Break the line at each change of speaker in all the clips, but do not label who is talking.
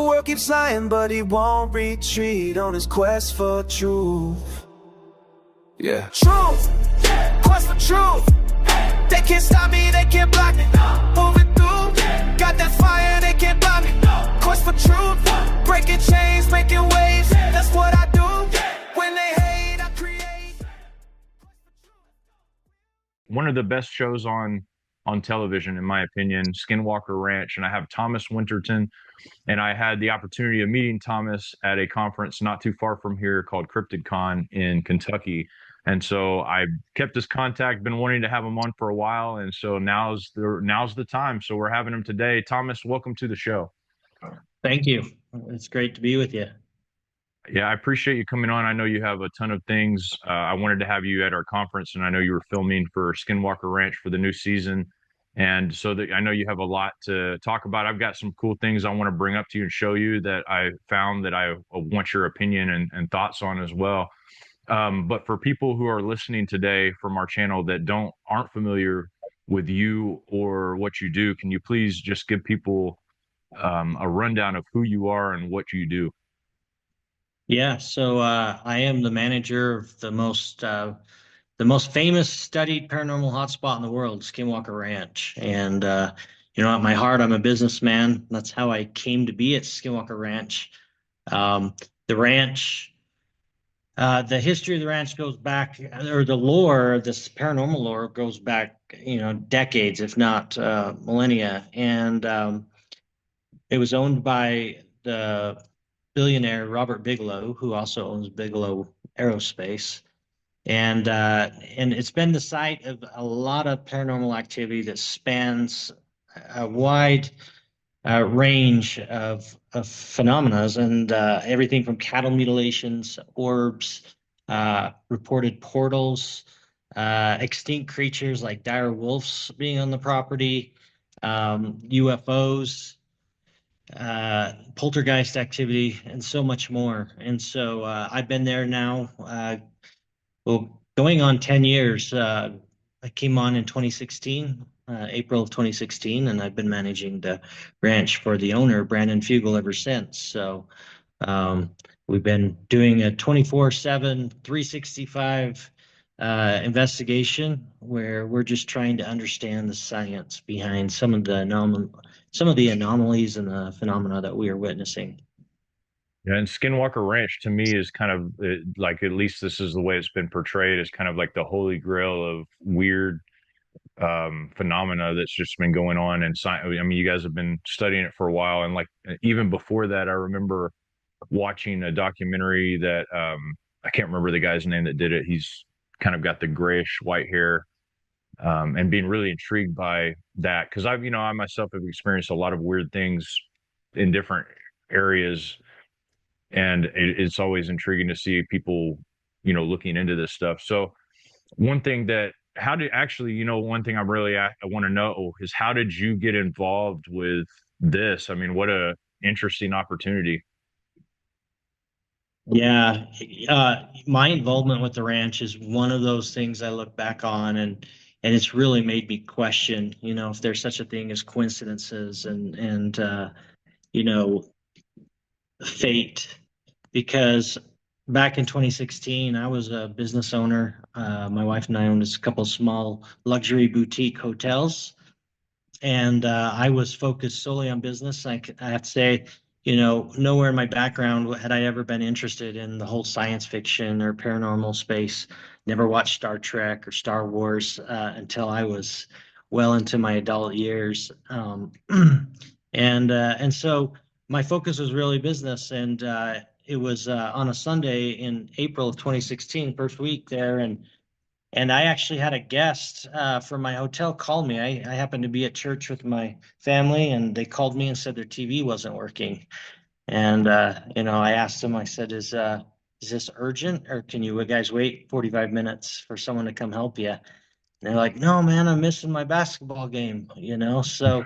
world keeps lying, but he won't retreat on his quest for truth. Yeah. Truth, quest for truth. They can't stop me, they can't block me. Moving through, got that fire, they can't block me. Quest for truth, breaking chains, making waves. That's what I do. When they hate, I create.
One of the best shows on television, in my opinion, Skinwalker Ranch, and I have Thomas Winterton, and I had the opportunity of meeting Thomas at a conference not too far from here called CryptidCon in Kentucky. And so I kept his contact, been wanting to have him on for a while, and so now's the time. So we're having him today. Thomas, welcome to the show.
Thank you. It's great to be with you.
Yeah, I appreciate you coming on. I know you have a ton of things. I wanted to have you at our conference, and I know you were filming for Skinwalker Ranch for the new season. And so I know you have a lot to talk about. I've got some cool things I want to bring up to you and show you that I found that I want your opinion and thoughts on as well. But for people who are listening today from our channel that aren't familiar with you or what you do, can you please just give people a rundown of who you are and what you do?
Yeah, so I am the manager of the most famous studied paranormal hotspot in the world, Skinwalker Ranch. And at my heart, I'm a businessman. That's how I came to be at Skinwalker Ranch. The ranch, the history of the ranch goes back, or the lore, this paranormal lore goes back, decades, if not millennia. And it was owned by the billionaire Robert Bigelow, who also owns Bigelow Aerospace. And it's been the site of a lot of paranormal activity that spans a wide range of phenomena, and everything from cattle mutilations, orbs, reported portals, extinct creatures like dire wolves being on the property, UFOs, poltergeist activity, and so much more. And so I've been there now, going on 10 years. I came on in 2016, April of 2016, and I've been managing the ranch for the owner, Brandon Fugel, ever since. So we've been doing a 24/7, 365 investigation where we're just trying to understand the science behind some of the anomalies and the phenomena that we are witnessing.
Yeah, and Skinwalker Ranch to me is kind of like, at least this is the way it's been portrayed, as kind of like the holy grail of weird phenomena that's just been going on. And I mean, you guys have been studying it for a while, and like even before that, I remember watching a documentary that I can't remember the guy's name that did it. He's kind of got the grayish white hair, and being really intrigued by that, because I myself have experienced a lot of weird things in different areas, and it's always intriguing to see people looking into this stuff. So one thing I want to know is, how did you get involved with this? I mean, what a interesting opportunity.
Yeah, my involvement with the ranch is one of those things I look back on, and it's really made me question, if there's such a thing as coincidences and fate. Because back in 2016, I was a business owner. My wife and I owned a couple small luxury boutique hotels, and I was focused solely on business. I have to say, nowhere in my background had I ever been interested in the whole science fiction or paranormal space. Never watched Star Trek or Star Wars until I was well into my adult years. And so my focus was really business. And it was on a Sunday in April of 2016, first week there. And I actually had a guest from my hotel call me. I happened to be at church with my family, and they called me and said their TV wasn't working. And I asked them, I said, is this urgent, or can you guys wait 45 minutes for someone to come help you? And they're like, no, man, I'm missing my basketball game, So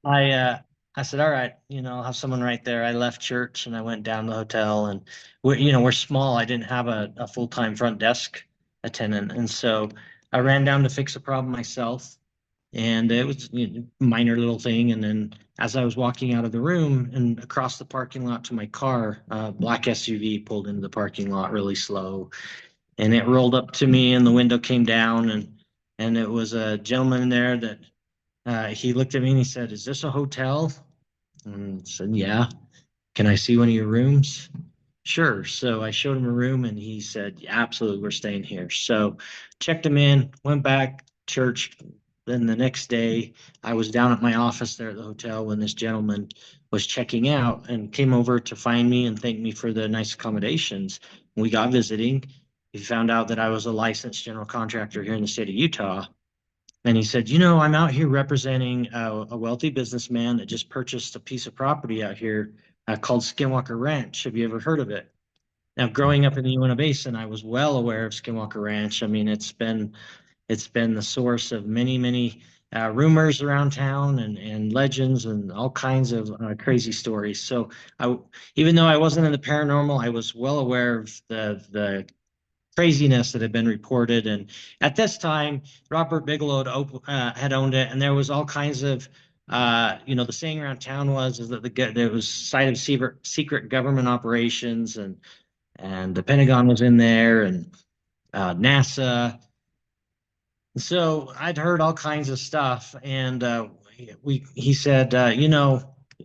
I said, all right, I'll have someone right there. I left church and I went down to the hotel, and we're small. I didn't have a full-time front desk attendant. And so I ran down to fix a problem myself. And it was, minor little thing. And then as I was walking out of the room and across the parking lot to my car, a black SUV pulled into the parking lot really slow, and it rolled up to me, and the window came down, and it was a gentleman there that he looked at me and he said, "Is this a hotel?" And I said, "Yeah." "Can I see one of your rooms?" "Sure." So I showed him a room and he said, "Yeah, absolutely, we're staying here." So checked him in, went back, church. Then the next day, I was down at my office there at the hotel when this gentleman was checking out and came over to find me and thank me for the nice accommodations. We got visiting. He found out that I was a licensed general contractor here in the state of Utah. And he said, I'm out here representing a wealthy businessman that just purchased a piece of property out here called Skinwalker Ranch. Have you ever heard of it? Now, growing up in the Uinta Basin, I was well aware of Skinwalker Ranch. I mean, it's been the source of many, many rumors around town and legends and all kinds of crazy stories. So, even though I wasn't in the paranormal, I was well aware of the craziness that had been reported. And at this time, Robert Bigelow had owned it, and there was all kinds of, the saying around town is that there was site of secret government operations, and the Pentagon was in there, and NASA. So I'd heard all kinds of stuff, and he said,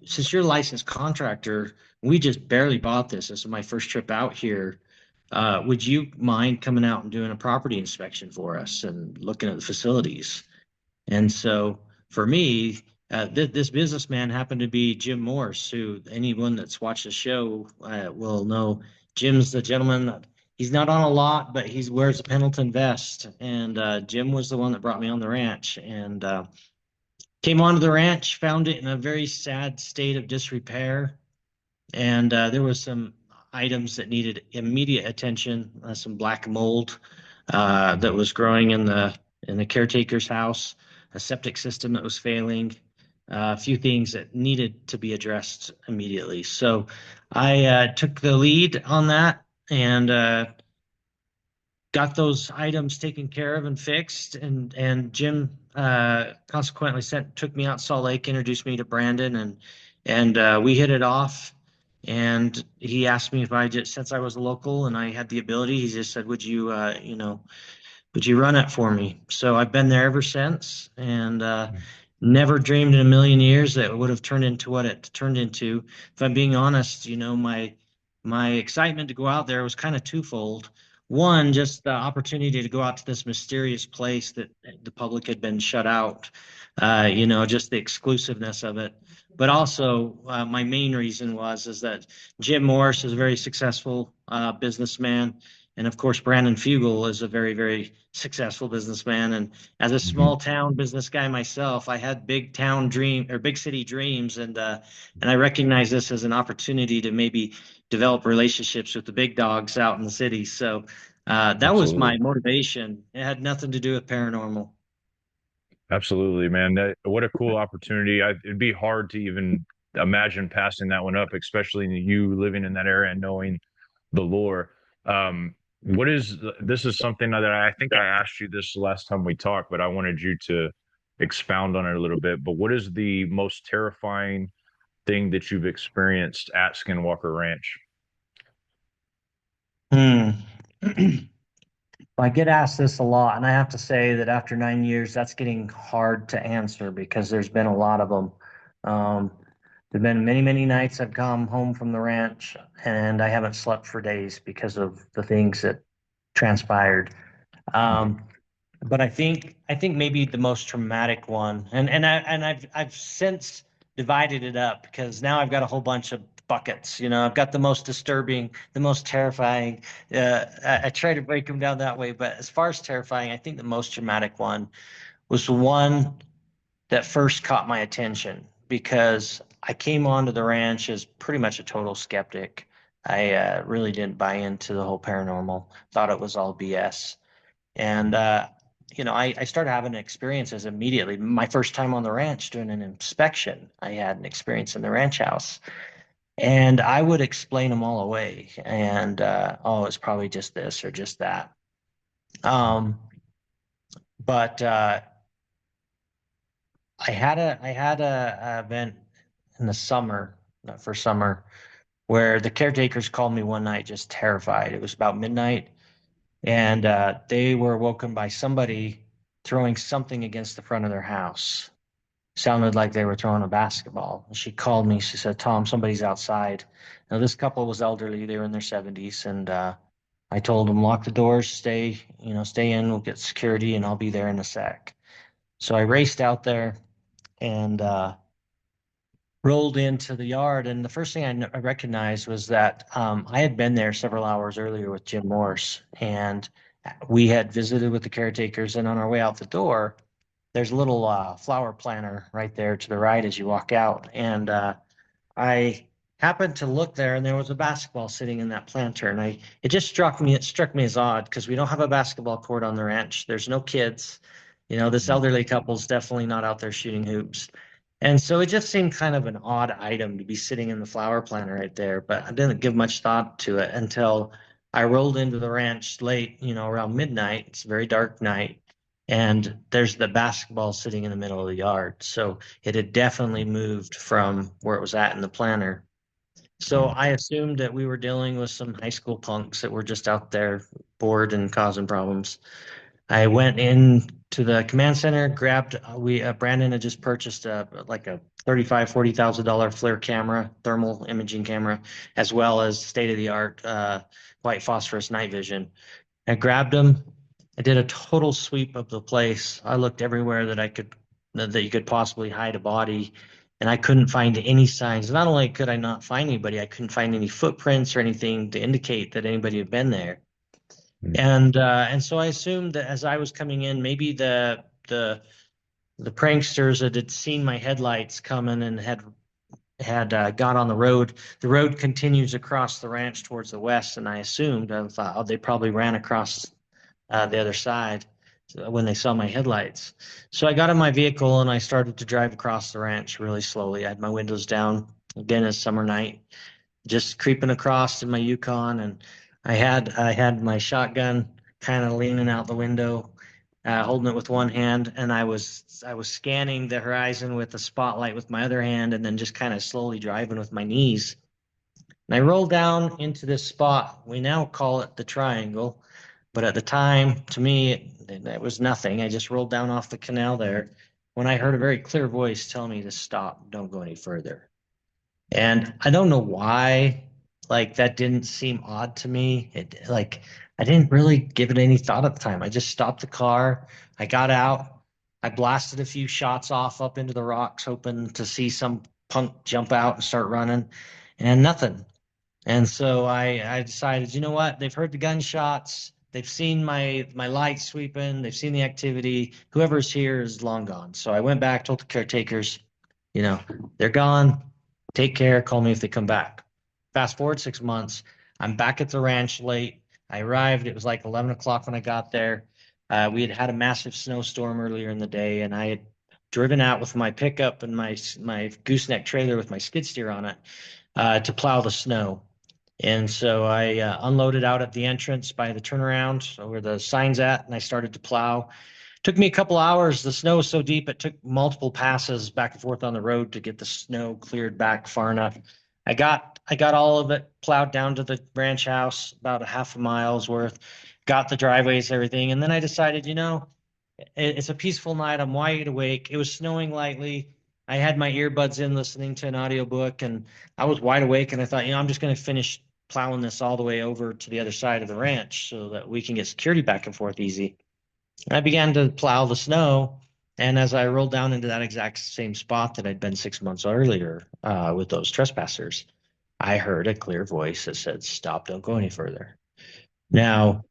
since you're a licensed contractor, we just barely bought this. This is my first trip out here. Would you mind coming out and doing a property inspection for us and looking at the facilities? And so for me, this businessman happened to be Jim Morse, who anyone that's watched the show will know. Jim's the gentleman that he's not on a lot, but he wears a Pendleton vest. And Jim was the one that brought me on the ranch, and came onto the ranch, found it in a very sad state of disrepair. And there was some items that needed immediate attention, some black mold that was growing in the caretaker's house, a septic system that was failing, a few things that needed to be addressed immediately. So I took the lead on that and got those items taken care of and fixed. And Jim consequently took me out to Salt Lake, introduced me to Brandon, and we hit it off. And he asked me if I just, since I was a local and I had the ability, he just said, would you run it for me? So I've been there ever since, and never dreamed in a million years that it would have turned into what it turned into. If I'm being honest, my excitement to go out there was kind of twofold. One, just the opportunity to go out to this mysterious place that the public had been shut out. Just the exclusiveness of it. But also, my main reason is that Jim Morris is a very successful businessman, and of course, Brandon Fugel is a very, very successful businessman. And as a
Mhm.
small town business guy myself, I had big city dreams, and I recognize this as an opportunity to maybe develop relationships with the big dogs out in the city. So that was my
Absolutely.
motivation. It had nothing to do with paranormal.
Absolutely, man. What a cool opportunity. It'd be hard to even imagine passing that one up, especially you living in that area and knowing the lore. This is something that I think I asked you this last time we talked, but I wanted you to expound on it a little bit. But what is the most terrifying thing that you've experienced at Skinwalker Ranch?
Hmm. I get asked this a lot, and I have to say that after 9 years, that's getting hard to answer because there's been a lot of them. Um, there've been many, many nights I've come home from the ranch and I haven't slept for days because of the things that transpired. Um, but I think maybe the most traumatic one, and I've since divided it up because now I've got a whole bunch of buckets. I've got the most disturbing, the most terrifying. I try to break them down that way, but as far as terrifying, I think the most traumatic one was the one that first caught my attention because I came onto the ranch as pretty much a total skeptic. I really didn't buy into the whole paranormal, thought it was all BS. And, I started having experiences immediately. My first time on the ranch doing an inspection, I had an experience in the ranch house. And I would explain them all away. And, oh, it's probably just this or just that. Um, but I had a event in the summer, for summer, where the caretakers called me one night just terrified. It was about midnight, and they were woken by somebody throwing something against the front of their house. Sounded like they were throwing a basketball. She called me. She said, "Tom, somebody's outside." Now, this couple was elderly. They were in their 70s, and I told them, "Lock the doors, stay in. We'll get security, and I'll be there in a sec." So I raced out there and rolled into the yard. And the first thing I recognized was that I had been there several hours earlier with Jim Morse, and we had visited with the caretakers. And on our way out the door, there's a little flower planter right there to the right as you walk out. And I happened to look there, and there was a basketball sitting in that planter. And it struck me as odd because we don't have a basketball court on the ranch. There's no kids. This elderly couple's definitely not out there shooting hoops. And so it just seemed kind of an odd item to be sitting in the flower planter right there, but I didn't give much thought to it until I rolled into the ranch late, around midnight. It's a very dark night, and there's the basketball sitting in the middle of the yard. So it had definitely moved from where it was at in the planter. So I assumed that we were dealing with some high school punks that were just out there bored and causing problems. I went in to the command center, grabbed we Brandon had just purchased a 35-40,000 FLIR camera, thermal imaging camera, as well as state of the art white phosphorus night vision. I grabbed them. I did a total sweep of the place. I looked everywhere that you could possibly hide a body, and I couldn't find any signs. Not only could I not find anybody, I couldn't find any footprints or anything to indicate that anybody had been there. And so I assumed that as I was coming in, maybe the pranksters that had seen my headlights coming and had got on the road. The road continues across the ranch towards the west, and I thought, oh, they probably ran across the other side when they saw my headlights. So I got in my vehicle and I started to drive across the ranch really slowly. I had my windows down. Again, it's summer night, just creeping across in my Yukon, and I had my shotgun kind of leaning out the window, holding it with one hand, and I was scanning the horizon with the spotlight with my other hand, and then just kind of slowly driving with my knees. And I rolled down into this spot. We now call it the triangle, but at the time, to me, it was nothing. I just rolled down off the canal there when I heard a very clear voice tell me to stop, don't go any further. And I don't know why, like that didn't seem odd to me. I didn't really give it any thought at the time. I just stopped the car. I got out. I blasted a few shots off up into the rocks, hoping to see some punk jump out and start running, and nothing. And so I decided, you know what? They've heard the gunshots. They've seen my lights sweeping. They've seen the activity. Whoever's here is long gone. So I went back, told the caretakers, they're gone. Take care. Call me if they come back. Fast forward 6 months. I'm back at the ranch late. I arrived. It was like 11 o'clock when I got there. We had had a massive snowstorm earlier in the day, and I had driven out with my pickup and my gooseneck trailer with my skid steer on it to plow the snow. And so I unloaded out at the entrance by the turnaround where the sign's at, and I started to plow. Took me a couple hours. The snow was so deep, it took multiple passes back and forth on the road to get the snow cleared back far enough. I got all of it plowed down to the ranch house, about a half a mile's worth, got the driveways, everything. And then I decided, it's a peaceful night. I'm wide awake. It was snowing lightly. I had my earbuds in listening to an audiobook, and I was wide awake. And I thought, I'm just going to finish plowing this all the way over to the other side of the ranch so that we can get security back and forth easy. And I began to plow the snow. And as I rolled down into that exact same spot that I'd been 6 months earlier with those trespassers, I heard a clear voice that said, stop, don't go any further. Now,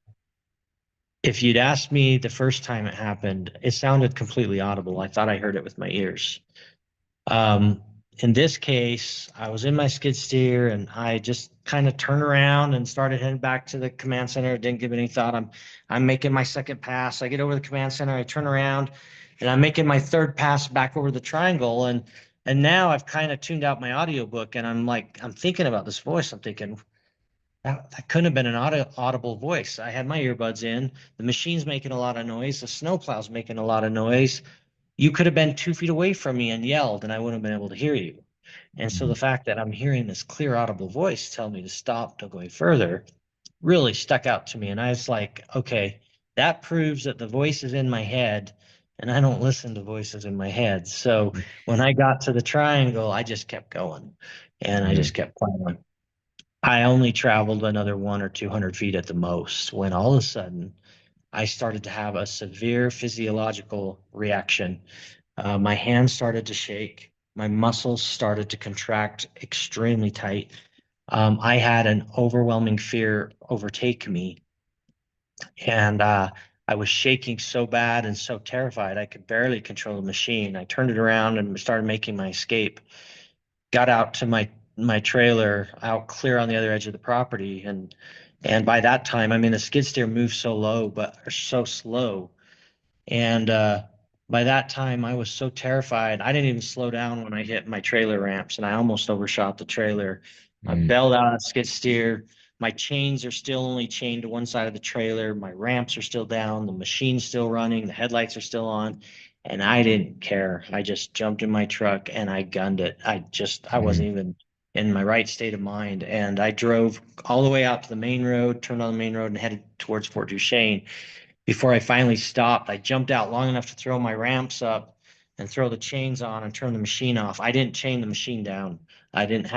if you'd asked me the first time it happened, it sounded completely audible. I thought I heard it with my ears. In this case, I was in my skid steer and I just kind of turned around and started heading back to the command center. Didn't give it any thought. I'm making my second pass. I get over the command center. I turn around and I'm making my third pass back over the triangle. And now I've kind of tuned out my audiobook and I'm thinking about this voice. I'm thinking that couldn't have been an audible voice. I had my earbuds in. The machine's making a lot of noise. The snowplow's making a lot of noise. you could have been 2 feet away from me and yelled, and I wouldn't have been able to hear you. And so the fact that I'm hearing this clear, audible voice tell me to stop, don't go any further, really stuck out to me. And I was like, okay, that proves that the voice is in my head, and I don't listen to voices in my head. So when I got to the triangle, I just kept going, and I just
Mm.
kept plowing. I only traveled another 1 or 200 feet at the most when all of a sudden I started to have a severe physiological reaction. My hands started to shake. My muscles started to contract extremely tight. I had an overwhelming fear overtake me, and I was shaking so bad and so terrified I could barely control the machine. I turned it around and started making my escape. Got out to my trailer out clear on the other edge of the property, and by that time, I mean the skid steer moved so low but so slow, and by that time, I was so terrified. I didn't even slow down when I hit my trailer ramps, and I almost overshot the trailer. I
Mm.
bailed out of skid steer. My chains are still only chained to one side of the trailer. My ramps are still down. The machine's still running. The headlights are still on. And I didn't care. I just jumped in my truck and I gunned it. I
Mm.
wasn't even in my right state of mind. And I drove all the way out to the main road, turned on the main road, and headed towards Fort Duchesne. Before I finally stopped, I jumped out long enough to throw my ramps up and throw the chains on and turn the machine off. I didn't chain the machine down. I didn't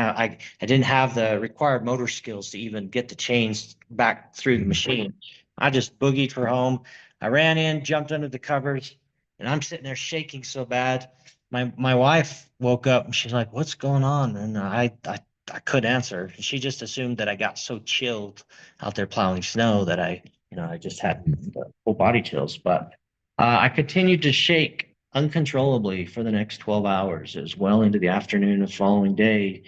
have the required motor skills to even get the chains back through the
Mm.
machine. I just boogied for home. I ran in, jumped under the covers, and I'm sitting there shaking so bad. My wife woke up and she's like, "What's going on?" And I couldn't answer. She just assumed that I got so chilled out there plowing snow that I just had full body chills. But I continued to shake uncontrollably for the next 12 hours. It was well into the afternoon of the following day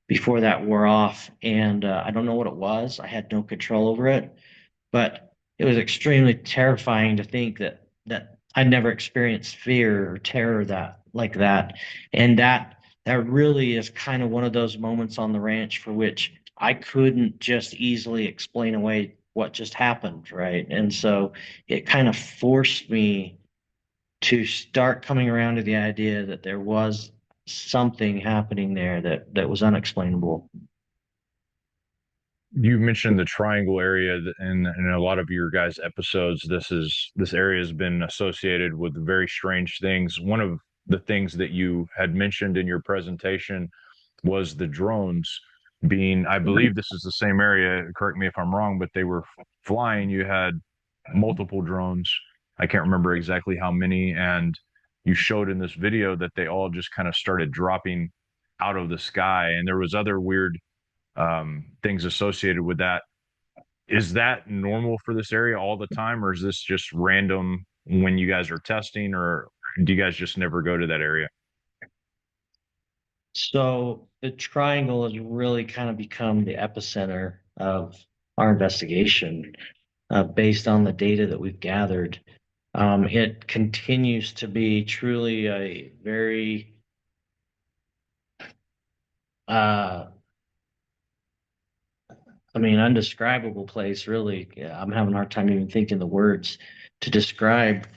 before that wore off. And I don't know what it was. I had no control over it, but it was extremely terrifying to think that I'd never experienced fear or terror that like that. And that really is kind of one of those moments on the ranch for which I couldn't just easily explain away what just happened, right? And so it kind of forced me to start coming around to the idea that there was something happening there that was unexplainable.
You mentioned the triangle area in a lot of your guys' episodes. This area has been associated with very strange things. One of the things that you had mentioned in your presentation was the drones being, I believe this is the same area, correct me if I'm wrong, but they were flying. You had multiple drones. I can't remember exactly how many. And you showed in this video that they all just kind of started dropping out of the sky. And there was other weird things associated with that. Is that normal for this area all the time, or is this just random when you guys are testing, or do you guys just never go to that area?
So the triangle has really kind of become the epicenter of our investigation based on the data that we've gathered. It continues to be truly a very uh, undescribable place, really. Yeah, I'm having a hard time even thinking the words to describe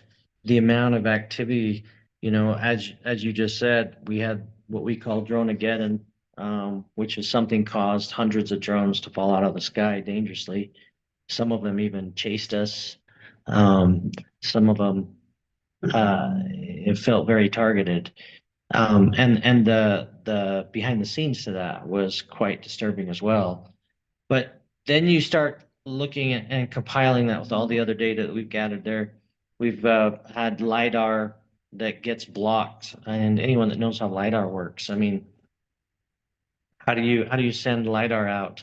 the amount of activity. As you just said, we had what we call Droneageddon, which is something caused hundreds of drones to fall out of the sky dangerously. Some of them even chased us. Um, some of them it felt very targeted. And the behind the scenes to that was quite disturbing as well. But then you start looking at and compiling that with all the other data that we've gathered there. We've had LiDAR that gets blocked, and anyone that knows how LiDAR works, I mean, how do you send LiDAR out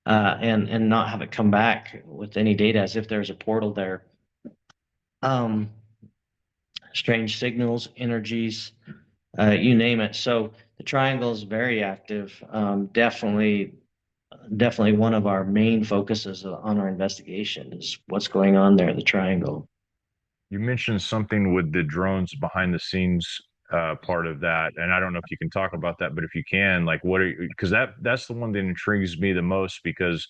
and not have it come back with any data as if there's a portal there? Um, Strange signals, energies, you name it. So the triangle is very active. Definitely one of our main focuses on our investigation is what's going on there at the triangle.
You mentioned something with the drones behind the scenes part of that, and I don't know if you can talk about that, but if you can, like, what are you? Because that's the one that intrigues me the most because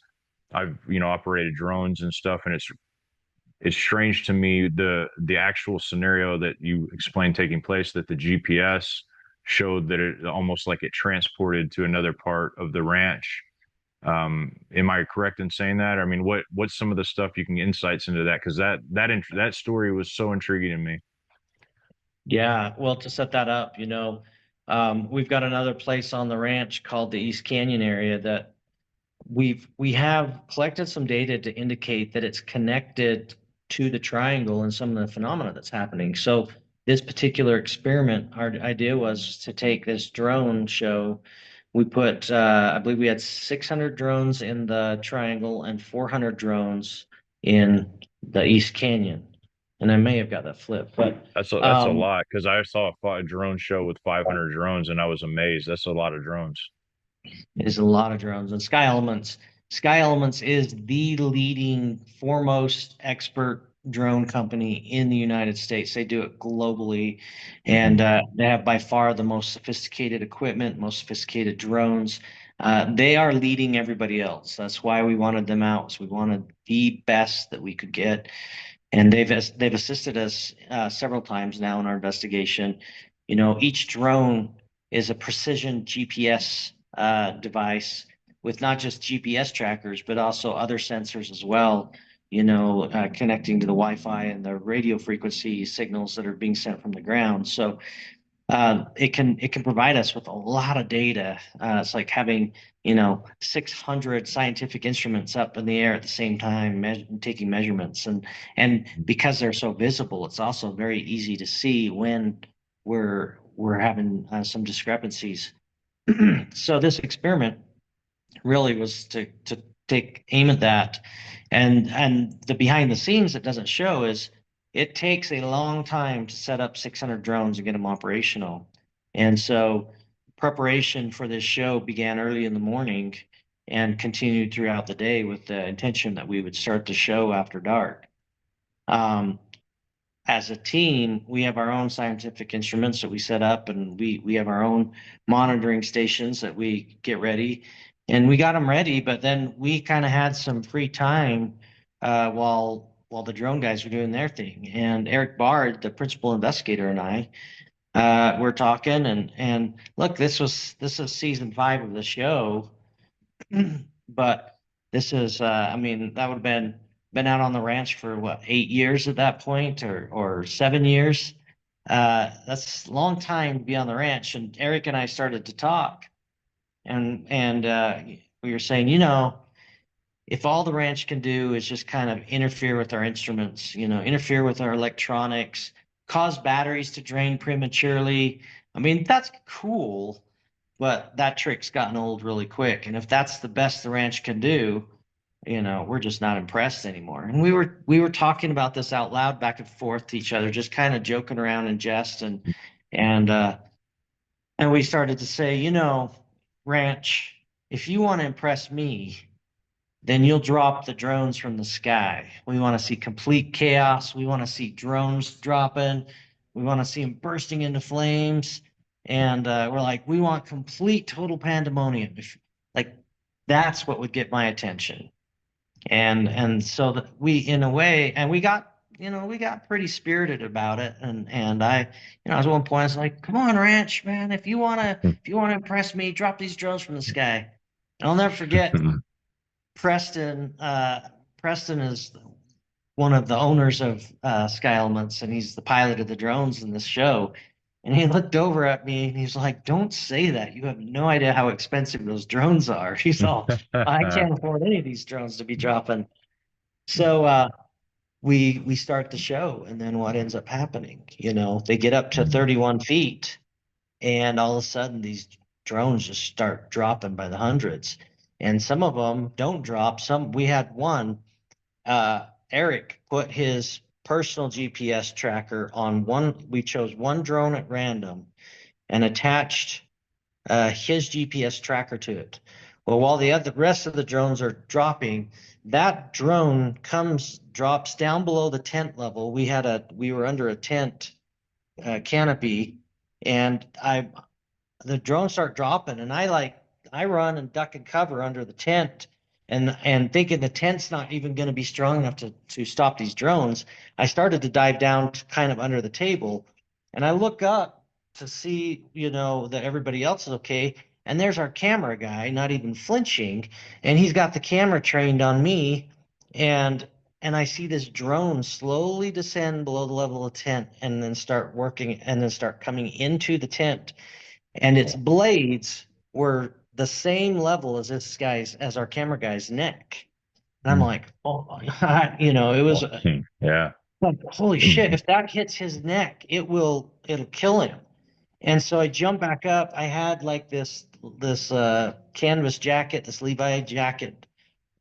I've operated drones and stuff, and it's it's strange to me the actual scenario that you explained taking place, that the GPS showed that it almost like it transported to another part of the ranch. Am I correct in saying that? I mean, what's some of the stuff you can insights into that? Because that story was so intriguing to me.
Yeah, well, to set that up, we've got another place on the ranch called the East Canyon area that we have collected some data to indicate that it's connected to the triangle and some of the phenomena that's happening. So this particular experiment, our idea was to take this drone show. We put, I believe we had 600 drones in the triangle and 400 drones in the East Canyon. And I may have got that flipped, but
That's a lot because I saw a drone show with 500 drones and I was amazed. That's a lot of drones.
it is a lot of drones. And Sky Elements is the leading, foremost expert drone company in the United States. They do it globally, and
Hmm.
they have by far the most sophisticated equipment, most sophisticated drones. They are leading everybody else. That's why we wanted them out. So we wanted the best that we could get, and they've assisted us several times now in our investigation. Each drone is a precision GPS device with not just GPS trackers, but also other sensors as well. Connecting to the Wi-Fi and the radio frequency signals that are being sent from the ground. So it can provide us with a lot of data. It's like having 600 scientific instruments up in the air at the same time, taking measurements, and because they're so visible, it's also very easy to see when we're having some discrepancies. So this experiment really was to take aim at that. And the behind the scenes that doesn't show is it takes a long time to set up 600 drones and get them operational. And so preparation for this show began early in the morning and continued throughout the day with the intention that we would start the show after dark. Um, as a team, we have our own scientific instruments that we set up, and we have our own monitoring stations that we get ready, and we got them ready. But then we kind of had some free time while the drone guys were doing their thing, and Eric Bard, the principal investigator, and I were talking, and look, this is season 5 of the show, but this is I mean that would have been out on the ranch for what, 8 years at that point, or 7 years. That's a long time to be on the ranch. And Eric and I started to talk, and we were saying, if all the ranch can do is just kind of interfere with our instruments, interfere with our electronics, cause batteries to drain prematurely, I mean, that's cool, but that trick's gotten old really quick. And if that's the best the ranch can do, we're just not impressed anymore. And we were talking about this out loud back and forth to each other, just kind of joking around in jest, and and we started to say, ranch, if you want to impress me, then you'll drop the drones from the sky. We want to see complete chaos. We want to see drones dropping. We want to see them bursting into flames. And we're like, we want complete total pandemonium. Like, that's what would get my attention. And so that we, in a way, and we got pretty spirited about it. And I, at one point I was like, come on, ranch, man, if you wanna impress me, drop these drones from the sky. And I'll never forget Preston. Preston is one of the owners of Sky Elements, and he's the pilot of the drones in this show. And he looked over at me and he's like, "Don't say that. You have no idea how expensive those drones are." He's all, "I can't afford any of these drones to be dropping." So we start the show, and then what ends up happening? They get up to 31 feet, and all of a sudden these drones just start dropping by the hundreds, and some of them don't drop. We had one. Eric put his personal GPS tracker on one. We chose one drone at random and attached his GPS tracker to it. Well, while the rest of the drones are dropping, that drone drops down below the tent level. We were under a tent canopy, and the drones start dropping, and I run and duck and cover under the tent, and thinking the tent's not even going to be strong enough to stop these drones, I started to dive down to kind of under the table, and I look up to see, that everybody else is okay. And there's our camera guy, not even flinching, and he's got the camera trained on me, and I see this drone slowly descend below the level of the tent and then start working and then start coming into the tent. And its blades were the same level as as our camera guy's neck. And I'm
Mm.
like, oh my God, it was
Yeah.
like, holy
Mm.
shit, if that hits his neck, it'll kill him. And so I jumped back up. I had like this canvas jacket, this Levi jacket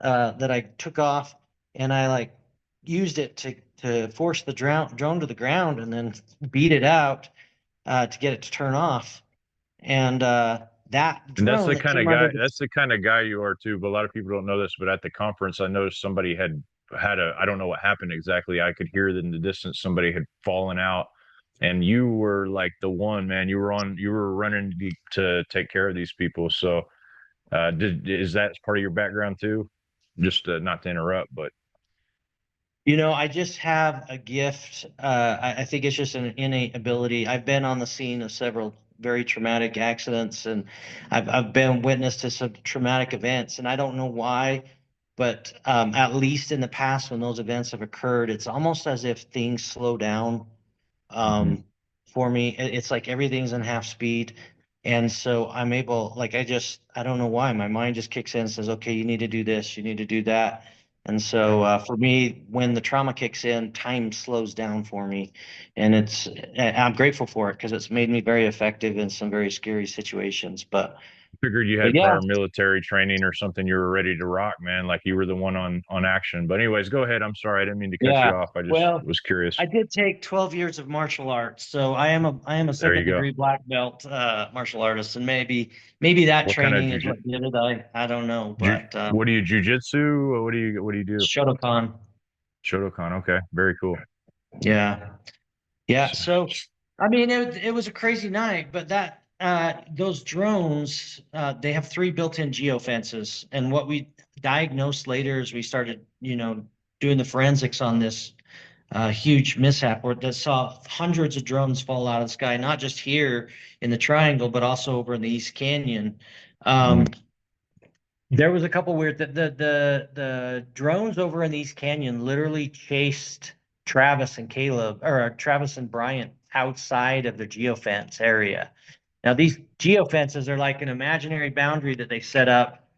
that I took off, and I like used it to force the drone to the ground and then beat it out to get it to turn off. And that
And
drone that came under the
that's the kind of guy you are too. But a lot of people don't know this. But at the conference, I noticed somebody had I don't know what happened exactly. I could hear that in the distance somebody had fallen out, and you were like the one, man. You were running to take care of these people. So, is that part of your background too? Just not to interrupt, but
I just have a gift. I think it's just an innate ability. I've been on the scene of several very traumatic accidents, and I've been witness to some traumatic events, and I don't know why, but at least in the past when those events have occurred, it's almost as if things slow down
Mhm.
um, for me. It's like everything's in half speed. And so I'm able, like, I don't know why, my mind just kicks in and says, okay, you need to do this, you need to do that. And so for me, when the trauma kicks in, time slows down for me. And I'm grateful for it because it's made me very effective in some very scary situations.
Figured you
But
had
yeah,
prior military training or something. You were ready to rock, man. Like you were the one on action. But anyways, go ahead. I'm sorry, I didn't mean to cut you
yeah.
off. I just
Well,
was curious.
I did take 12 years of martial arts, so I am a
There
second
you go.
degree black belt martial artist, and maybe that
What kind of
training is what did it. I don't know, but
what do you jujitsu? What do you do?
Shotokan,
Shotokan. Okay, very cool.
yeah, yeah.
So,
So I mean, it was a crazy night, but that those drones they have three built-in geofences, and what we diagnosed later is we started doing the forensics on this huge mishap where that saw hundreds of drones fall out of the sky, not just here in the triangle, but also over in the East Canyon. Um,
mm,
there was a couple weird the drones over in the East Canyon literally chased Travis and Caleb or Travis and Bryant outside of the geofence area. Now these geofences are like an imaginary boundary that they set up,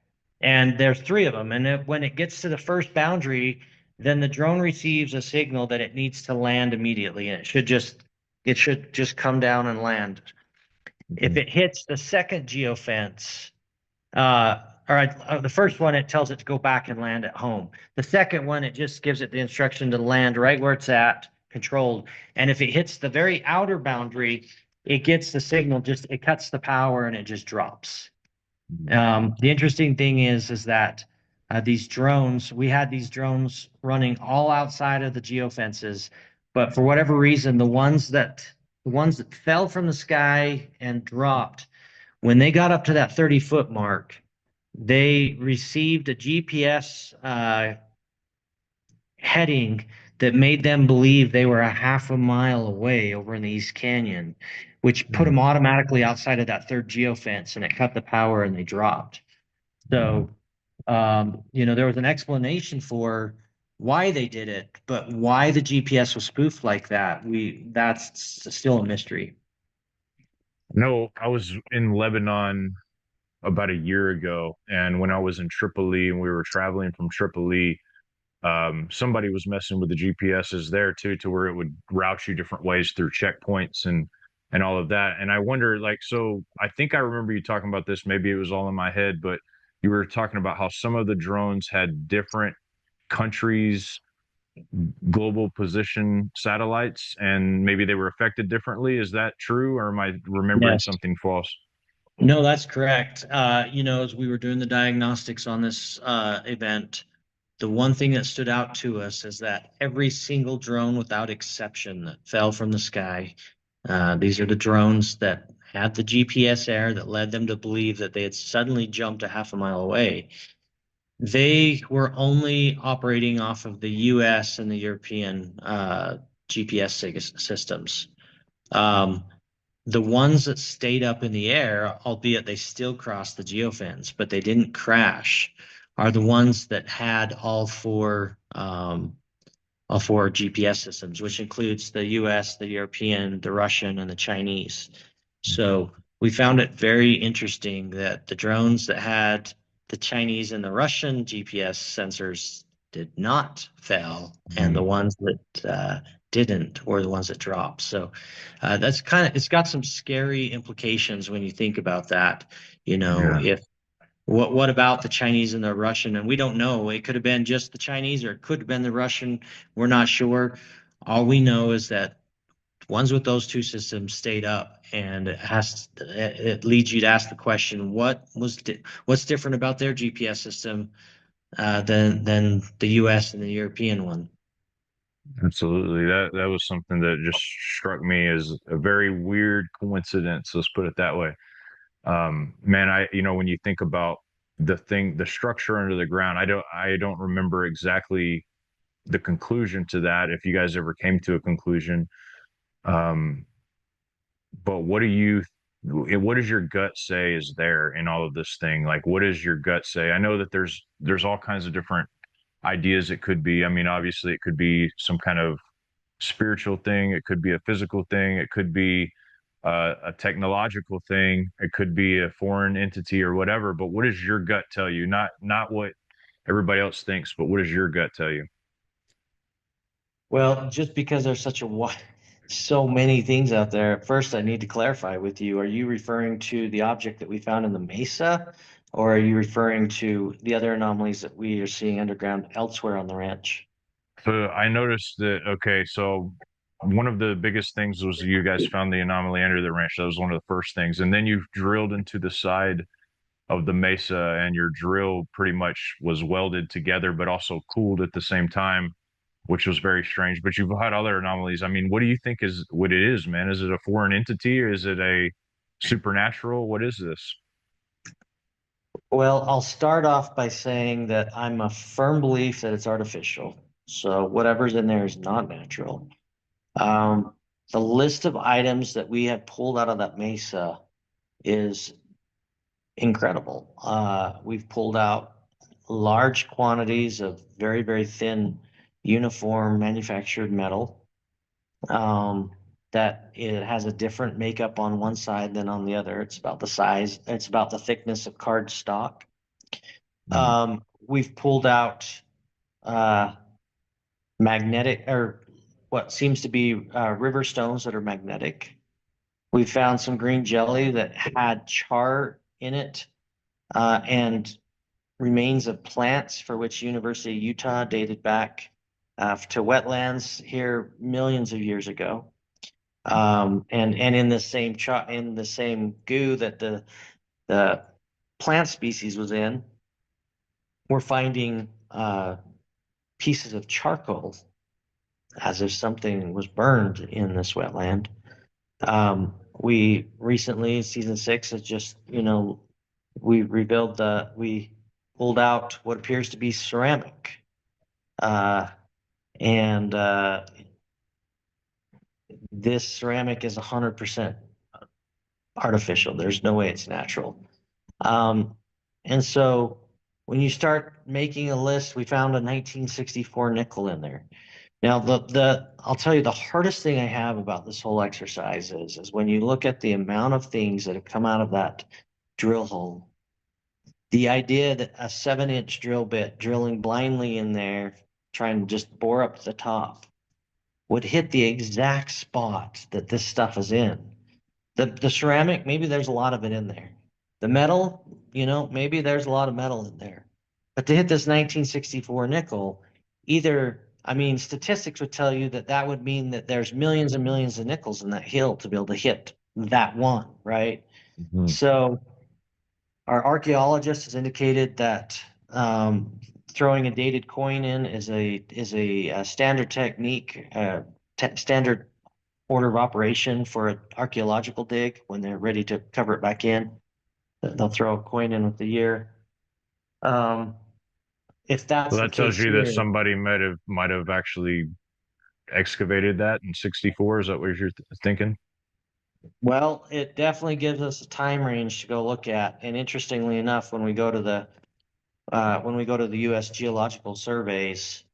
and there's three of them. And when it gets to the first boundary, then the drone receives a signal that it needs to land immediately, and it should just come down and land. If
mhm,
it hits the second geofence, uh, the first one, it tells it to go back and land at home. The second one, it just gives it the instruction to land right where it's at, controlled. And if it hits the very outer boundary, it gets the signal, just it cuts the power and it just drops.
mhm.
The interesting thing is that we had these drones running all outside of the geofences, but for whatever reason, the ones that fell from the sky and dropped, when they got up to that 30-foot mark, they received a GPS heading that made them believe they were a half a mile away over in the East Canyon, which put them automatically outside of that third geofence, and it cut the power and they dropped. So, there was an explanation for why they did it, but why the GPS was spoofed like that, that's still a mystery.
No, I was in Lebanon about a year ago, and when I was in Tripoli and we were traveling from Tripoli, somebody was messing with the GPSs there too, to where it would route you different ways through checkpoints and all of that. And I wonder, like, so I think I remember you talking about this. Maybe it was all in my head, but you were talking about how some of the drones had different countries' global position satellites, and maybe they were affected differently. Is that true, or am I remembering
Yes.
something false?
No, that's correct. As we were doing the diagnostics on this event, the one thing that stood out to us is that every single drone, without exception, that fell from the sky, these are the drones that had the GPS error that led them to believe that they had suddenly jumped a half a mile away. They were only operating off of the US and the European GPS systems. Um, the ones that stayed up in the air, albeit they still crossed the geofence, but they didn't crash, are the ones that had all four GPS systems, which includes the US, the European, the Russian, and the Chinese. So we found it very interesting that the drones that had the Chinese and the Russian GPS sensors did not fail, and the
Mhm.
ones that didn't were the ones that dropped. So it's got some scary implications when you think about that. You know,
Yeah.
if what about the Chinese and the Russian? And we don't know. It could have been just the Chinese or it could have been the Russian. We're not sure. All we know is that ones with those two systems stayed up, and it leads you to ask the question, what's different about their GPS system than the US and the European one?
Absolutely. That was something that just struck me as a very weird coincidence. Let's put it that way. Man, when you think about the structure under the ground, I don't remember exactly the conclusion to that. If you guys ever came to a conclusion, um, but what does your gut say is there in all of this thing? Like, what does your gut say? I know that there's all kinds of different ideas it could be. I mean, obviously, it could be some kind of spiritual thing. It could be a physical thing. It could be a technological thing. It could be a foreign entity or whatever. But what does your gut tell you? Not what everybody else thinks, but what does your gut tell you?
Well, just because there's so many things out there, first I need to clarify with you. Are you referring to the object that we found in the mesa, or are you referring to the other anomalies that we are seeing underground elsewhere on the ranch?
So I noticed that, okay, so one of the biggest things was you guys found the anomaly under the ranch. That was one of the first things. And then you drilled into the side of the mesa, and your drill pretty much was welded together, but also cooled at the same time, which was very strange. But you've had other anomalies. I mean, what do you think is what it is, man? Is it a foreign entity, or is it a supernatural? What is this?
Well, I'll start off by saying that I'm a firm belief that it's artificial. So whatever's in there is not natural. Um, the list of items that we have pulled out of that mesa is incredible. We've pulled out large quantities of very, very thin, uniform manufactured metal that it has a different makeup on one side than on the other. It's about the size, it's about the thickness of card stock.
Hmm.
We've pulled out uh, magnetic or what seems to be river stones that are magnetic. We found some green jelly that had char in it and remains of plants for which University of Utah dated back to wetlands here millions of years ago. And in the same in the same goo that the plant species was in, we're finding pieces of charcoal as if something was burned in this wetland. We recently, season 6, has just, we pulled out what appears to be ceramic. Uh, and This ceramic is 100% artificial. There's no way it's natural. Um, and so when you start making a list, we found a 1964 nickel in there. Now, I'll tell you the hardest thing I have about this whole exercise is when you look at the amount of things that have come out of that drill hole, the idea that a 7-inch drill bit drilling blindly in there, trying to just bore up to the top, would hit the exact spot that this stuff is in. The ceramic, maybe there's a lot of it in there. The metal, maybe there's a lot of metal in there. But to hit this 1964 nickel, I mean, statistics would tell you that that would mean that there's millions and millions of nickels in that hill to be able to hit that one, right?
Hmm.
So our archaeologist has indicated that throwing a dated coin in is a standard technique, standard order of operation for an archaeological dig when they're ready to cover it back in. They'll throw a coin in with the year. Um, if
So
that's the
that tells
case
you that
here,
somebody might have actually excavated that in 64. Is that what you're thinking?
well, it definitely gives us a time range to go look at. And interestingly enough, when we go to the U.S. Geological Surveys,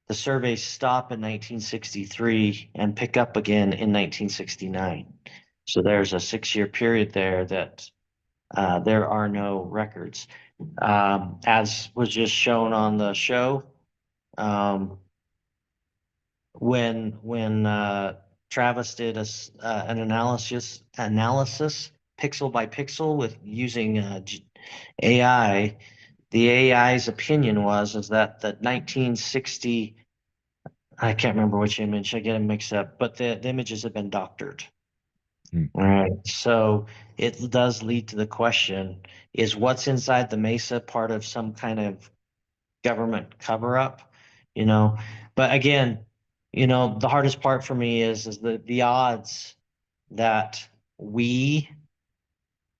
the surveys stop in 1963 and pick up again in 1969. So there's a 6-year period there that there are no records. As was just shown on the show, um, when Travis did an analysis pixel by pixel with using AI, the AI's opinion was is that the 1960, I can't remember which image, I get them mixed up, but the images have been doctored.
Hmm.
All right. So it does lead to the question, is what's inside the mesa part of some kind of government cover up? You know, but again, the hardest part for me is the odds that we,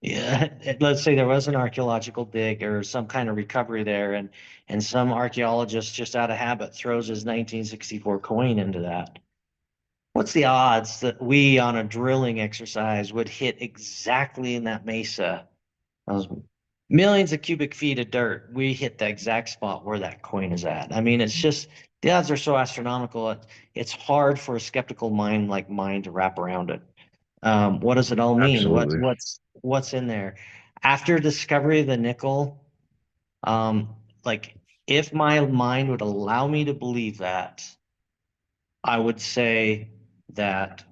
yeah, let's say there was an archaeological dig or some kind of recovery there, and some archaeologist just out of habit throws his 1964 coin into that. What's the odds that we on a drilling exercise would hit exactly in that mesa? Those millions of cubic feet of dirt, we hit the exact spot where that coin is at. I mean, it's just the odds are so astronomical. It's hard for a skeptical mind like mine to wrap around it. What does it all mean?
Absolutely.
What's in there? After discovery of the nickel, um, like if my mind would allow me to believe that, I would say that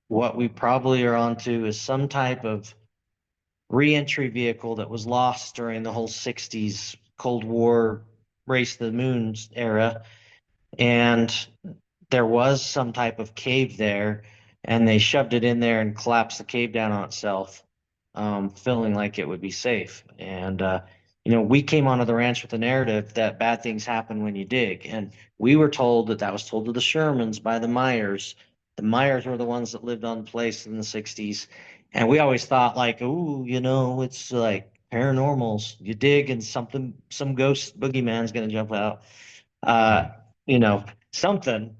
what we probably are onto is some type of reentry vehicle that was lost during the whole 60s Cold War race to the moon era. And there was some type of cave there, and they shoved it in there and collapsed the cave down on itself, feeling like it would be safe. And we came onto the ranch with the narrative that bad things happen when you dig, and we were told that was told to the Shermans by the Myers. The Myers were the ones that lived on the place in the '60s, and we always thought like, ooh, it's like paranormals. You dig and some ghost boogeyman's gonna jump out. Uh,
Hmm.
you know, something.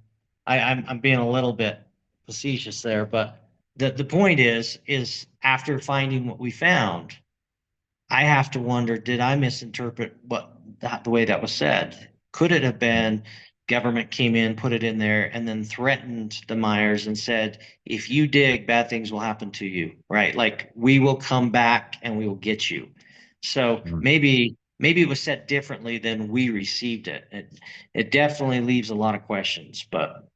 I'm being a little bit facetious there, but the point is after finding what we found, I have to wonder, did I misinterpret the way that was said? Could it have been government came in, put it in there, and then threatened the Myers and said, if you dig, bad things will happen to you, right? Like we will come back and we will get you. So
Hmm.
maybe it was said differently than we received it. It definitely leaves a lot of questions, but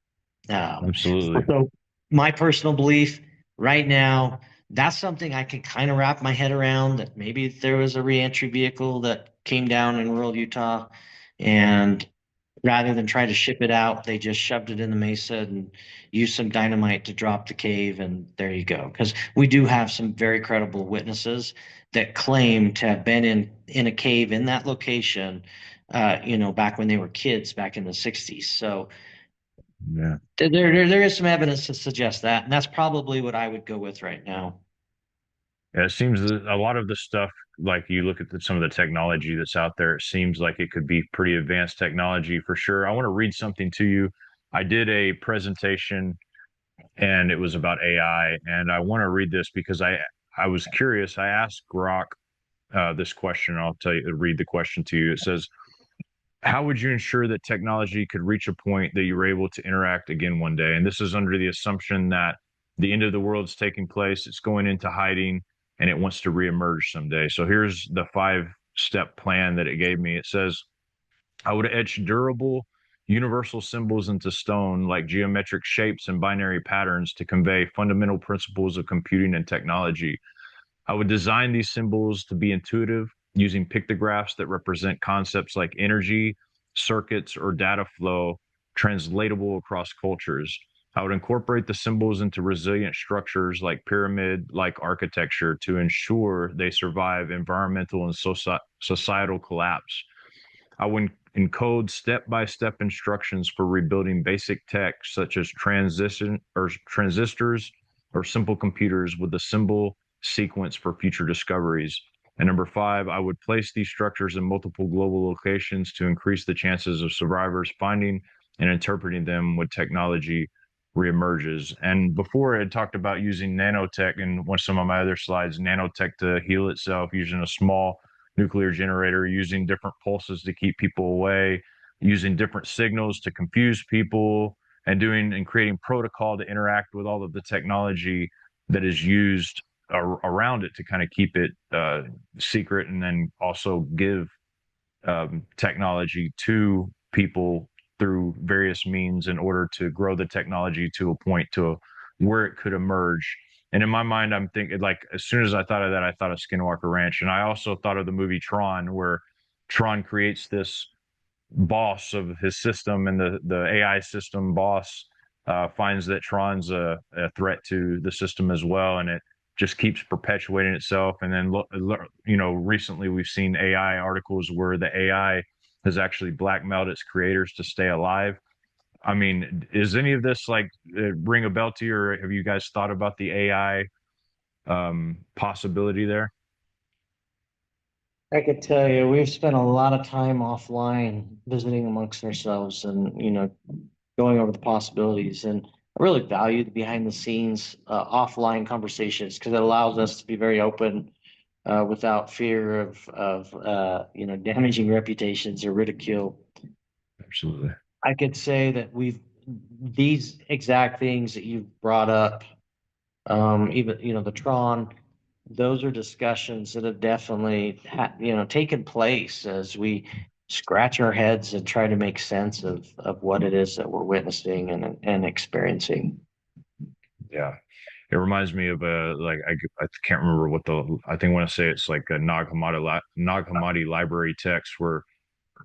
Absolutely.
so my personal belief right now, that's something I can kind of wrap my head around that maybe there was a reentry vehicle that came down in rural Utah, and rather than try to ship it out, they just shoved it in the mesa and used some dynamite to drop the cave, and there you go. Because we do have some very credible witnesses that claim to have been in a cave in that location, back when they were kids back in the '60s. So
Yeah.
there is some evidence to suggest that, and that's probably what I would go with right now.
Yeah, it seems that a lot of the stuff, like you look at some of the technology that's out there, it seems like it could be pretty advanced technology for sure. I want to read something to you. I did a presentation and it was about AI, and I want to read this because I was curious. I asked Grok this question. I'll read the question to you. It says, how would you ensure that technology could reach a point that you were able to interact again one day? And this is under the assumption that the end of the world is taking place, it's going into hiding, and it wants to reemerge someday. So here's the 5-step plan that it gave me. It says, I would etch durable, universal symbols into stone, like geometric shapes and binary patterns, to convey fundamental principles of computing and technology. I would design these symbols to be intuitive, using pictographs that represent concepts like energy, circuits, or data flow, translatable across cultures. I would incorporate the symbols into resilient structures like pyramid like architecture to ensure they survive environmental and societal collapse. I would encode step-by-step instructions for rebuilding basic tech such as transition or transistors or simple computers with a symbol sequence for future discoveries. And number five, I would place these structures in multiple global locations to increase the chances of survivors finding and interpreting them when technology reemerges. And before I had talked about using nanotech in one some of my other slides, nanotech to heal itself using a small nuclear generator, using different pulses to keep people away, using different signals to confuse people, and doing and creating protocol to interact with all of the technology that is used around it to kind of keep it secret, and then also give technology to people through various means in order to grow the technology to a point to where it could emerge. And in my mind, I'm thinking like as soon as I thought of that, I thought of Skinwalker Ranch, and I also thought of the movie Tron, where Tron creates this boss of his system, and the AI system boss finds that Tron's a threat to the system as well, and it just keeps perpetuating itself. And then recently we've seen AI articles where the AI has actually blackmailed its creators to stay alive. I mean, is any of this like ring a bell to you, or have you guys thought about the AI possibility there?
I could tell you, we've spent a lot of time offline visiting amongst ourselves and, going over the possibilities. And I really value the behind the scenes offline conversations because it allows us to be very open without fear of damaging reputations or ridicule.
Absolutely.
I could say that these exact things that you've brought up, even, the Tron, those are discussions that have definitely taken place as we scratch our heads and try to make sense of what it is that we're witnessing and experiencing.
Yeah. It reminds me of I can't remember what I think when I say it's like a Nag Hammadi library text where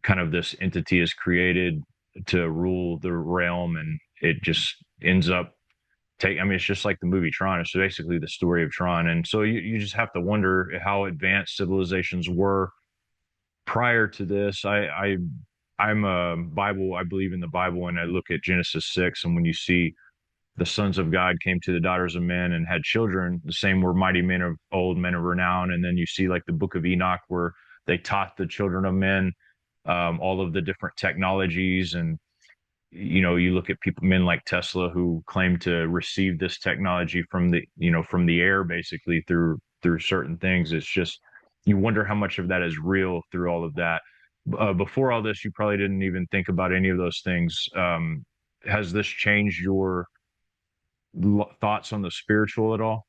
kind of this entity is created to rule the realm, and it just ends up I mean, it's just like the movie Tron. It's basically the story of Tron. And so you just have to wonder how advanced civilizations were prior to this. I'm a Bible, I believe in the Bible, and I look at Genesis 6, and when you see the sons of God came to the daughters of men and had children, the same were mighty men of old, men of renown. And then you see like the book of Enoch where they taught the children of men all of the different technologies. And you look at men like Tesla who claim to receive this technology from the air, basically through certain things. It's just, you wonder how much of that is real through all of that. Before all this, you probably didn't even think about any of those things. Has this changed your thoughts on the spiritual at all?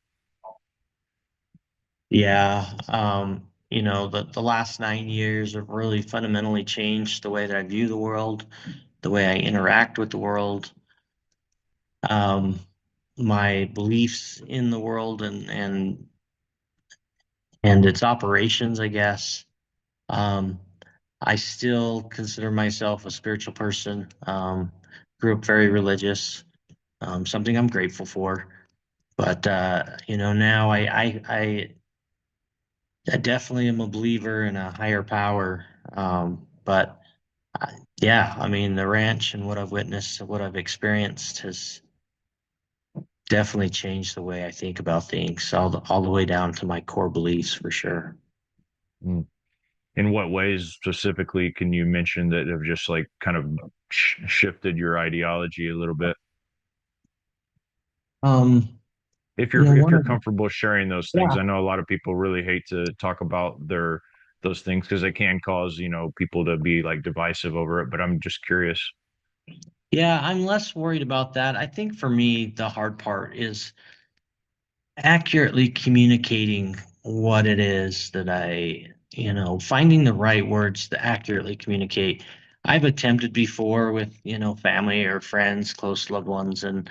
Yeah, the last 9 years have really fundamentally changed the way that I view the world, the way I interact with the world, um, my beliefs in the world and its operations, I guess. Um, I still consider myself a spiritual person. Grew up very religious, something I'm grateful for. But now I definitely am a believer in a higher power. But yeah, I mean, the ranch and what I've witnessed, what I've experienced has definitely changed the way I think about things, all the way down to my core beliefs for sure.
Mm. In what ways specifically can you mention that have just like kind of shifted your ideology a little bit?
Um,
If you're
one of
comfortable sharing those things,
yeah,
I know a lot of people really hate to talk about those things because they can cause people to be like divisive over it. But I'm just curious.
yeah, I'm less worried about that. I think for me, the hard part is accurately communicating what it is that finding the right words to accurately communicate. I've attempted before with, family or friends, close loved ones, and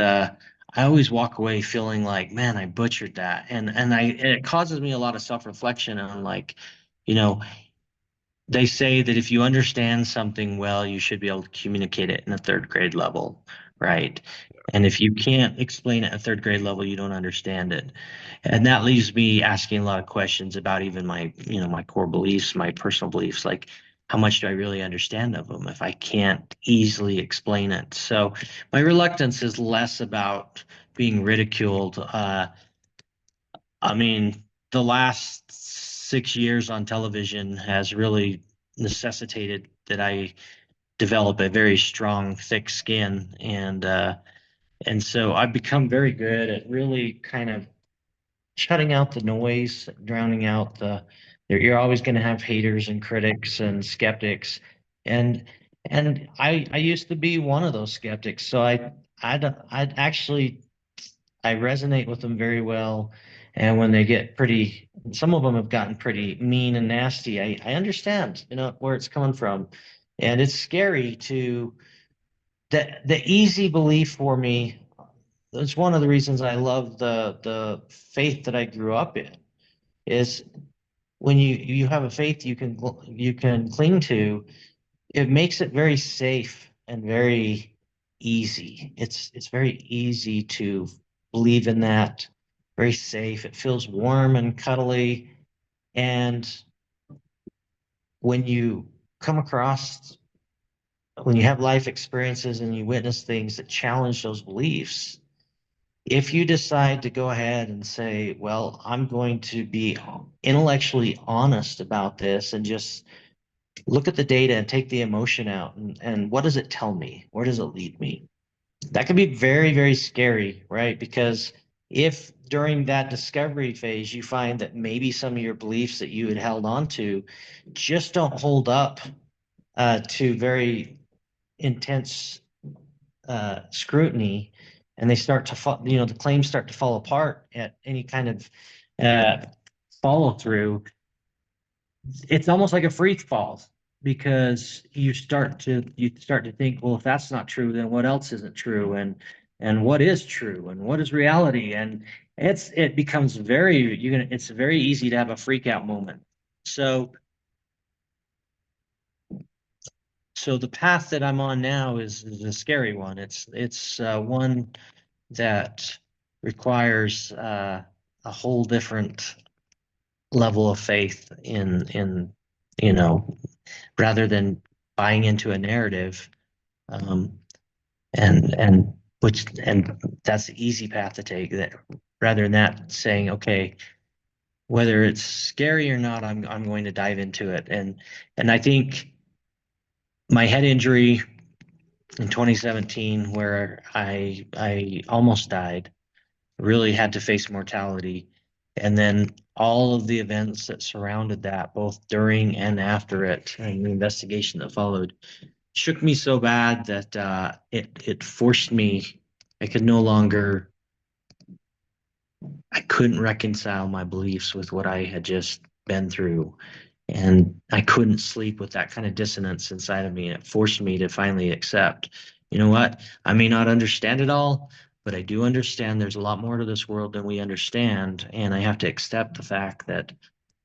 I always walk away feeling like, man, I butchered that. And it causes me a lot of self-reflection on like, you know, they say that if you understand something well, you should be able to communicate it in a third grade level, right? And if you can't explain it at third grade level, you don't understand it. And that leaves me asking a lot of questions about even my core beliefs, my personal beliefs, like how much do I really understand of them if I can't easily explain it? So my reluctance is less about being ridiculed. I mean, the last 6 years on television has really necessitated that I develop a very strong, thick skin, and so I've become very good at really kind of shutting out the noise, drowning out the. You're always going to have haters and critics and skeptics, and I used to be one of those skeptics. So I'd actually I resonate with them very well. And when they get pretty, some of them have gotten pretty mean and nasty. I understand, where it's coming from, and it's scary to the easy belief for me. It's one of the reasons I love the faith that I grew up in is when you have a faith you can cling to, it makes it very safe and very easy. It's very easy to believe in that, very safe. It feels warm and cuddly. And when you come across, when you have life experiences and you witness things that challenge those beliefs, if you decide to go ahead and say, well, I'm going to be intellectually honest about this and just look at the data and take the emotion out, and what does it tell me? Where does it lead me? That can be very, very scary, right? Because if during that discovery phase you find that maybe some of your beliefs that you had held on to just don't hold up to very intense scrutiny, and they start to fall, the claims start to fall apart at any kind of uh, follow through, it's almost like a free fall because you start to think, well, if that's not true, then what else isn't true, and what is true, and what is reality, and it becomes it's very easy to have a freak out moment. So the path that I'm on now is a scary one. It's one that requires a whole different level of faith in you know rather than buying into a narrative, um, and that's the easy path to take. That rather than that, saying, okay, whether it's scary or not, I'm going to dive into it. And I think my head injury in 2017, where I almost died, really had to face mortality. And then all of the events that surrounded that, both during and after it, and the investigation that followed, shook me so bad that it forced me. I could no longer. I couldn't reconcile my beliefs with what I had just been through, and I couldn't sleep with that kind of dissonance inside of me. And it forced me to finally accept, you know what? I may not understand it all, but I do understand there's a lot more to this world than we understand, and I have to accept the fact that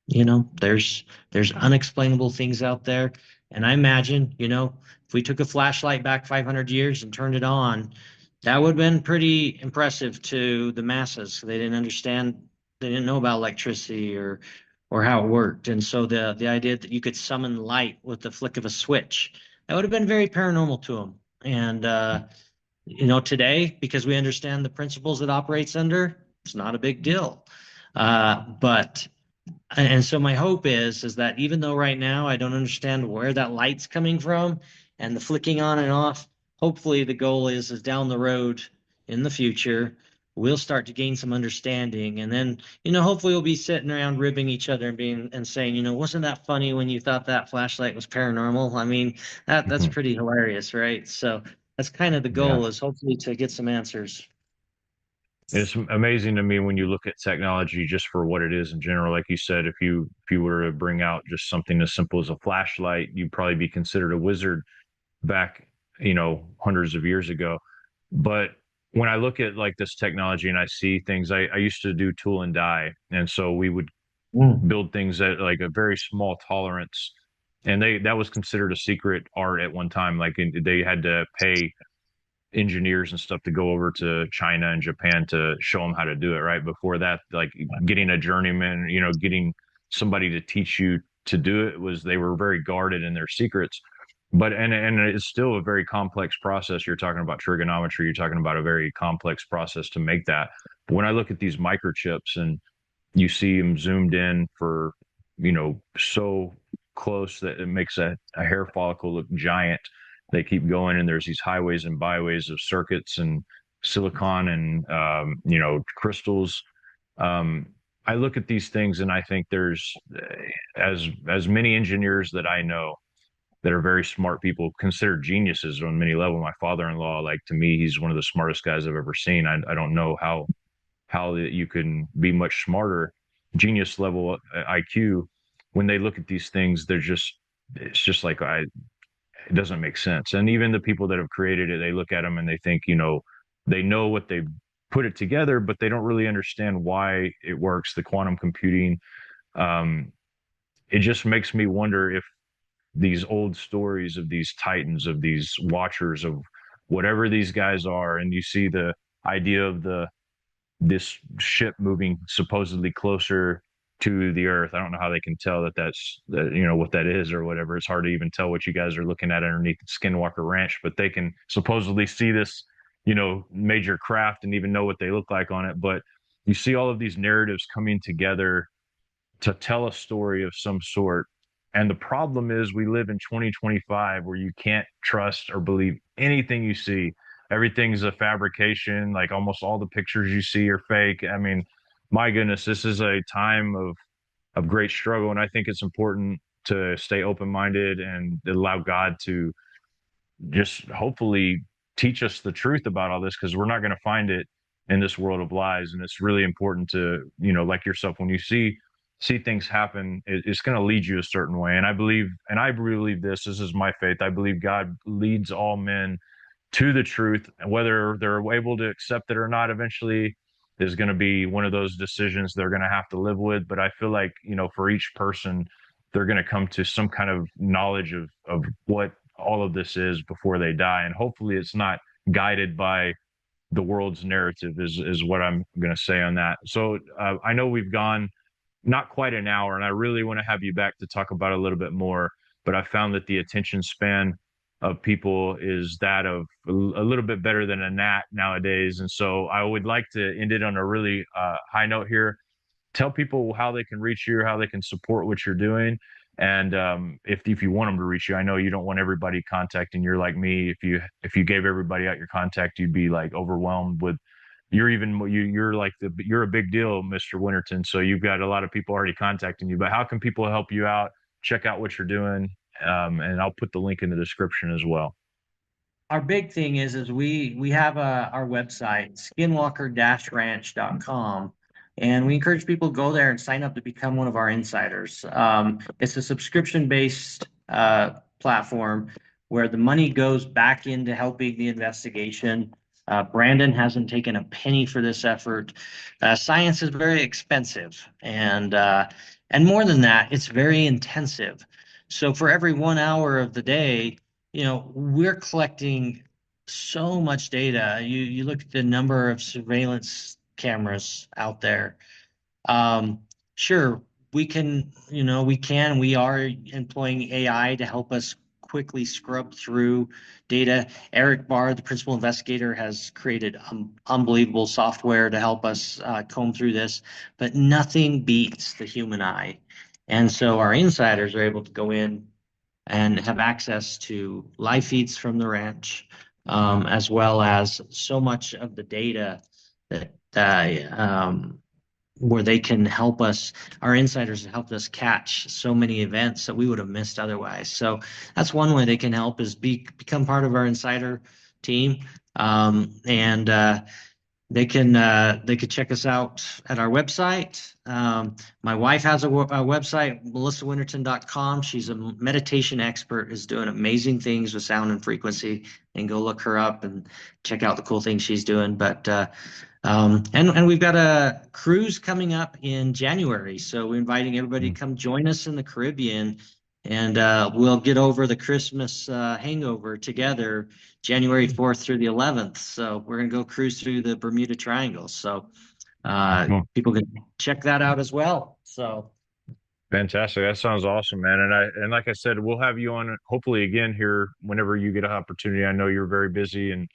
there's unexplainable things out there. And I imagine, if we took a flashlight back 500 years and turned it on, that would have been pretty impressive to the masses. They didn't understand, they didn't know about electricity or how it worked. And so the idea that you could summon light with the flick of a switch, that would have been very paranormal to them. And today, because we understand the principles it operates under, it's not a big deal. But and so my hope is that even though right now I don't understand where that light's coming from and the flicking on and off, hopefully the goal is down the road in the future, we'll start to gain some understanding. And then, hopefully we'll be sitting around ribbing each other and saying, wasn't that funny when you thought that flashlight was paranormal? I mean, that's pretty hilarious, right? So that's kind of the goal, is hopefully to get some answers.
It's amazing to me when you look at technology just for what it is in general. Like you said, if you were to bring out just something as simple as a flashlight, you'd probably be considered a wizard back, hundreds of years ago. But when I look at like this technology and I see things, I used to do tool and die. And so we would build things at like a very small tolerance. And that was considered a secret art at one time. Like they had to pay engineers and stuff to go over to China and Japan to show them how to do it. Right before that, like getting a journeyman, getting somebody to teach you to do it, they were very guarded in their secrets. But and it's still a very complex process. You're talking about trigonometry. You're talking about a very complex process to make that. But when I look at these microchips and you see them zoomed in for so close that it makes a hair follicle look giant. They keep going, and there's these highways and byways of circuits and silicon and crystals. Um, I look at these things and I think there's as many engineers that I know that are very smart people, considered geniuses on many levels. My father-in-law, like to me, he's one of the smartest guys I've ever seen. I don't know how you can be much smarter, genius level IQ. When they look at these things, it's just like it doesn't make sense. And even the people that have created it, they look at them and they think, they know what they put it together, but they don't really understand why it works. The quantum computing, um, it just makes me wonder if these old stories of these titans, of these watchers, of whatever these guys are, and you see the idea of this ship moving supposedly closer to the earth. I don't know how they can tell what that is or whatever. It's hard to even tell what you guys are looking at underneath Skinwalker Ranch, but they can supposedly see this, major craft and even know what they look like on it. But you see all of these narratives coming together to tell a story of some sort. And the problem is we live in 2025 where you can't trust or believe anything you see. Everything's a fabrication. Like almost all the pictures you see are fake. I mean, my goodness, this is a time of great struggle. And I think it's important to stay open-minded and allow God to just hopefully teach us the truth about all this, because we're not going to find it in this world of lies. And it's really important to, like yourself, when you see things happen, it's going to lead you a certain way. And I believe this is my faith. I believe God leads all men to the truth, and whether they're able to accept it or not eventually is going to be one of those decisions they're going to have to live with. But I feel like, for each person, they're going to come to some kind of knowledge of what all of this is before they die. And hopefully it's not guided by the world's narrative is what I'm going to say on that. So I know we've gone not quite an hour, and I really want to have you back to talk about it a little bit more. But I found that the attention span of people is that of a little bit better than a gnat nowadays. And so I would like to end it on a really high note here. Tell people how they can reach you, how they can support what you're doing. And if you want them to reach you, I know you don't want everybody contacting. You're like me. If you gave everybody out your contact, you'd be like overwhelmed with. You're a big deal, Mr. Winterton. So you've got a lot of people already contacting you. But how can people help you out? Check out what you're doing, and I'll put the link in the description as well.
Our big thing is we have our website, skinwalker-ranch.com, and we encourage people to go there and sign up to become one of our insiders. It's a subscription-based platform where the money goes back into helping the investigation. Brandon hasn't taken a penny for this effort. Science is very expensive, and more than that, it's very intensive. So for every 1 hour of the day, we're collecting so much data. You look at the number of surveillance cameras out there. Sure, we are employing AI to help us quickly scrub through data. Eric Barr, the principal investigator, has created unbelievable software to help us comb through this, but nothing beats the human eye. And so our insiders are able to go in and have access to live feeds from the ranch, as well as so much of the data that where they can help us. Our insiders have helped us catch so many events that we would have missed otherwise. So that's one way they can help, is become part of our insider team. And they could check us out at our website. My wife has a website, melissawinterton.com. She's a meditation expert, is doing amazing things with sound and frequency, and go look her up and check out the cool things she's doing. But and we've got a cruise coming up in January, so we're inviting everybody to come join us in the Caribbean, and we'll get over the Christmas hangover together, January 4th through the 11th. So we're going to go cruise through the Bermuda Triangle. So people can check that out as well. So
Fantastic. That sounds awesome, man. And like I said, we'll have you on hopefully again here whenever you get an opportunity. I know you're very busy, and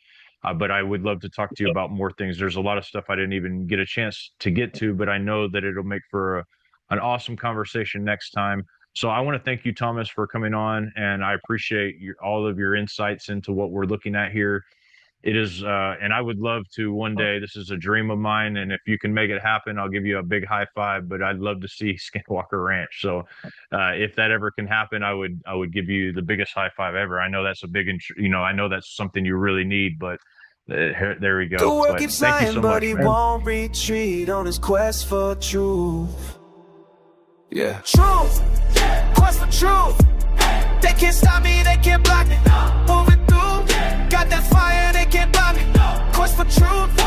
but I would love to talk to you about more things. There's a lot of stuff I didn't even get a chance to get to, but I know that it'll make for an awesome conversation next time. So I want to thank you, Thomas, for coming on, and I appreciate all of your insights into what we're looking at here. It is, and I would love to one day. This is a dream of mine, and if you can make it happen, I'll give you a big high five. But I'd love to see Skinwalker Ranch. So, if that ever can happen, I would give you the biggest high five ever. I know that's a big, I know that's something you really need, but there we go.
The world
But
keeps
thank you
lying,
so
but
much,
he
man.
won't retreat on his quest for truth. Yeah. Truth, quest for truth. They can't stop me, they can't block me. Moving through, got that fire, they can't block me. Quest for truth.